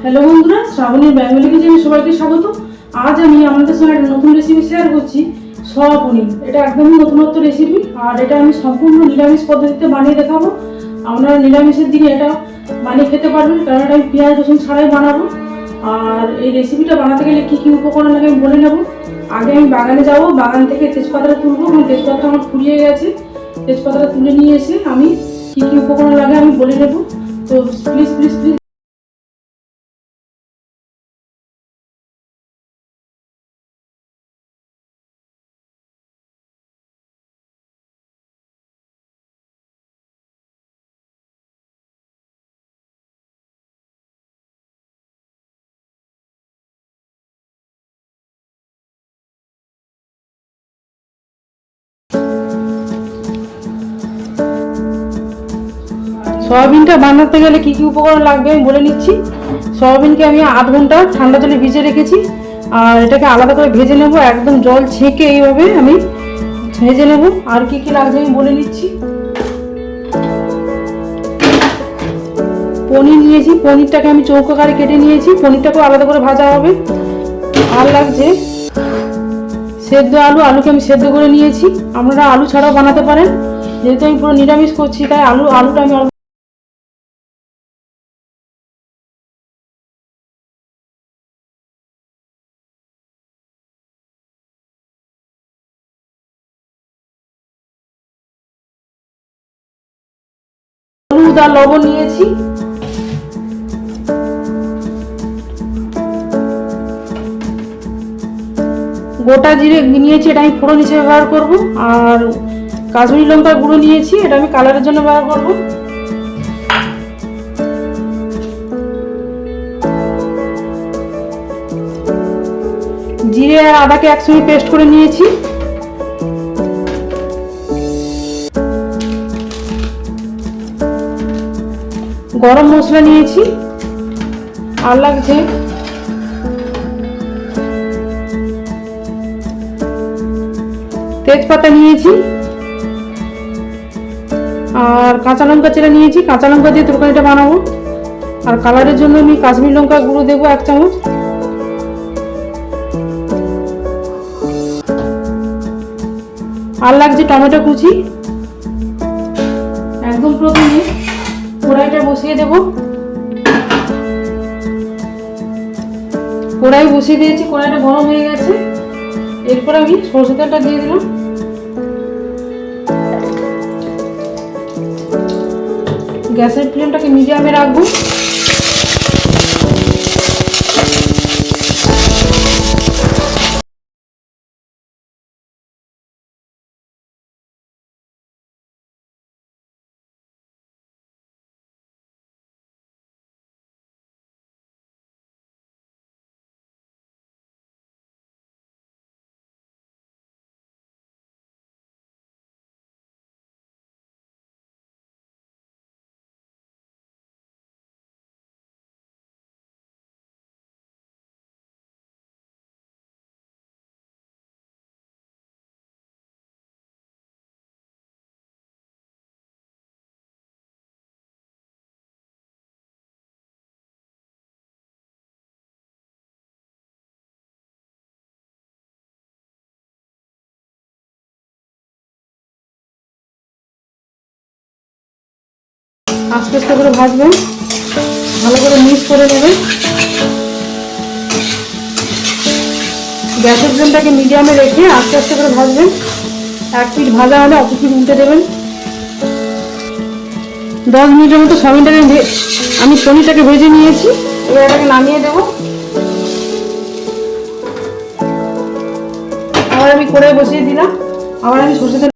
Hello বন্ধুরা, শ্রাবণীর Bengali কিচেনে সবাইকে স্বাগত। আজ আমি আপনাদের সঙ্গে একটা নতুন রেসিপি শেয়ার করছি, সয়া পনির। এটা একদমই নতুনত্ব রেসিপি, আর এটা আমি সম্পূর্ণ নিরামিষ পদ্ধতিতে বানিয়ে দেখাবো। আপনারা নিরামিষের দিনে এটা বানিয়ে খেতে পারবেন, কারণ এটা আমি পেঁয়াজ রসুন ছাড়াই বানাবো। আর এই রেসিপিটা বানাতে গেলে কী কী উপকরণ লাগে আমি বলে নেব। আগে আমি বাগানে যাব, বাগান থেকে তেজপাতাটা তুলবো, কারণ তেজপাতাটা আমার ফুরিয়ে গেছে। তেজপাতাটা তুলে নিয়ে এসে আমি কী কী উপকরণ লাগে আমি বলে নেব। তো প্লিজ প্লিজ প্লিজ সয়াবিনটা বানাতে গেলে কী কী উপকরণ লাগবে আমি বলে নিচ্ছি। সয়াবিনকে আমি আধ ঘন্টা ঠান্ডা জলে ভিজে রেখেছি, আর এটাকে আলাদা করে ভেজে নেব, একদম জল ছেঁকে এইভাবে আমি ভেজে নেব। আর কি কি লাগবে আমি বলে নিচ্ছি। পনির নিয়েছি, পনিরটাকে আমি চৌকো করে কেটে নিয়েছি, পনিরটাকেও আলাদা করে ভাজা হবে। আর লাগছে সেদ্ধ আলু, আলুকে আমি সেদ্ধ করে নিয়েছি। আপনারা আলু ছাড়াও বানাতে পারেন, যেহেতু আমি পুরো নিরামিষ করছি তাই আলুটা আমি হলুদ আর লবণ নিয়েছি। গোটা জিরে নিয়েছি, এটা আমি ফোড়ন হিসেবে ব্যবহার করব। আর কাশ্মীরি লঙ্কার গুঁড়ো নিয়েছি, এটা আমি কালারের জন্য ব্যবহার করব। জিরে আর আদাকে একসঙ্গে পেস্ট করে নিয়েছি। গরম মশলা নিয়েছি। আর লাগছে তেজপাতা নিয়েছি, আর কাঁচা লঙ্কা চেরা নিয়েছি। কাঁচা লঙ্কা দিয়ে তরকারিটা বানাবো। আর কালারের জন্য আমি কাশ্মীরি লঙ্কা গুঁড়ো দেবো 1 চামচ। আর লাগছে টমেটো কুচি। একদম প্রথমে কড়াইটা বসিয়ে দেব। কড়াই বসিয়ে দিয়েছি, কড়াইটা গরম হয়ে গেছে। এরপর আমি সরষের তেলটা দিয়ে দিলাম। গ্যাসের ফ্লেমটাকে মিডিয়ামে রাখবো। আস্তে আস্তে করে ভাজবেন, ভালো করে মিক্স করে নেবেন। গ্যাসের ফ্লেমটাকে মিডিয়ামে রেখে আস্তে আস্তে করে ভাজবেন। এক পিঠ ভাজা হলে অপর পিঠ উল্টে দেবেন। 10 মিনিটের মতো সয়াবিনটাকে আমি পনিরটাকে ভেজে নিয়েছি। এবার এটাকে নামিয়ে দেবো। আবার আমি কড়াই বসিয়ে দিলাম। আবার আমি সরষে তেল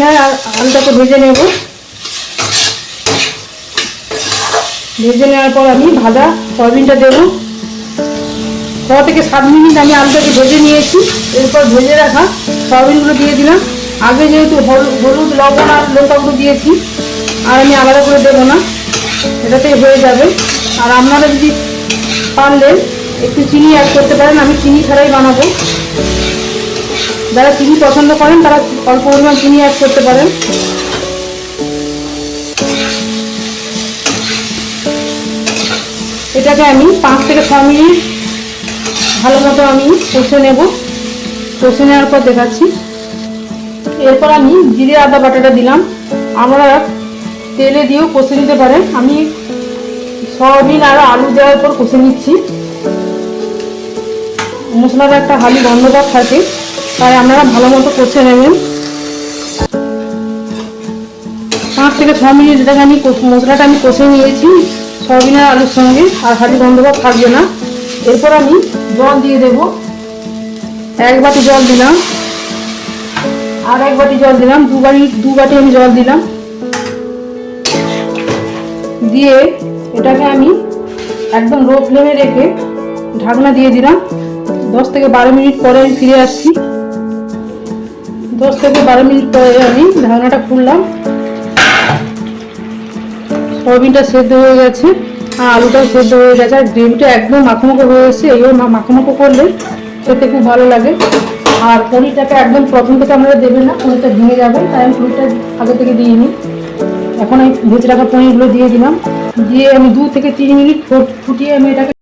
এখানে আলুটাকে ভেজে নেব। ভেজে নেওয়ার পর আমি ভাজা সয়াবিনটা দেবো। 6 থেকে 7 মিনিট আমি আলুটাকে ভেজে নিয়েছি। এরপর ভেজে রাখা সয়াবিনগুলো দিয়ে দিলাম। আগে যেহেতু হলুদ লবণ আর লঙ্কা গুঁড়ো দিয়েছি, আর আমি আলাদা করে দেবো না, এটাতেই হয়ে যাবে। আর আপনারা যদি পারলে একটু চিনি অ্যাড করতে পারেন, আমি চিনি ছাড়াই বানাবো। যারা চিনি পছন্দ করেন তারা অল্প পরিমাণ চিনি অ্যাড করতে পারেন। এটাকে আমি 5 থেকে 6 মিনিট ভালো মতো আমি কষে নেব। কষে নেওয়ার পর দেখাচ্ছি। এরপর আমি জিরে আদা বাটাটা দিলাম। আপনারা তেলে দিয়েও কষে নিতে পারেন। আমি সয়াবিন আর আলু দেওয়ার পর কষে নিচ্ছি। মশলার একটা হালি গন্ধভাব থাকে, তাই আপনারা ভালো মতো কষে নেবেন। 5 থেকে 6 মিনিট এটাকে আমি মশলাটা আমি কষে নিয়েছি সয়াবিন আর আলুর সঙ্গে, আর হালি গন্ধভাব থাকবে না। এরপর আমি জল দিয়ে দেব। 1 বাটি জল দিলাম, আর 1 বাটি জল দিলাম, 2 বাটি আমি জল দিলাম। দিয়ে এটাকে আমি একদম লো ফ্লেমে রেখে ঢাকনা দিয়ে দিলাম। 10 থেকে 12 মিনিট পরে আমি ফিরে আসছি। 10 থেকে 12 মিনিট পরে আমি ঢাকনাটা খুললাম। সয়াবিনটা সেদ্ধ হয়ে গেছে আর আলুটাও সেদ্ধ হয়ে গেছে, আর গ্রেভিটা একদম মাখো হয়ে এসেছে। এইভাবে মাখো করলে খেতে খুব ভালো লাগে। আর পনিরটাকে একদম প্রথম থেকে আপনারা দেবেন না, পনিরটা ভেঙে যাবে, তাই আমি পনিরটা আগে থেকে দিয়ে নিই। এখন আমি ভেজে রাখা পনিরগুলো দিয়ে দিলাম। দিয়ে আমি 2 থেকে 3 মিনিট ফুটিয়ে আমি এটাকে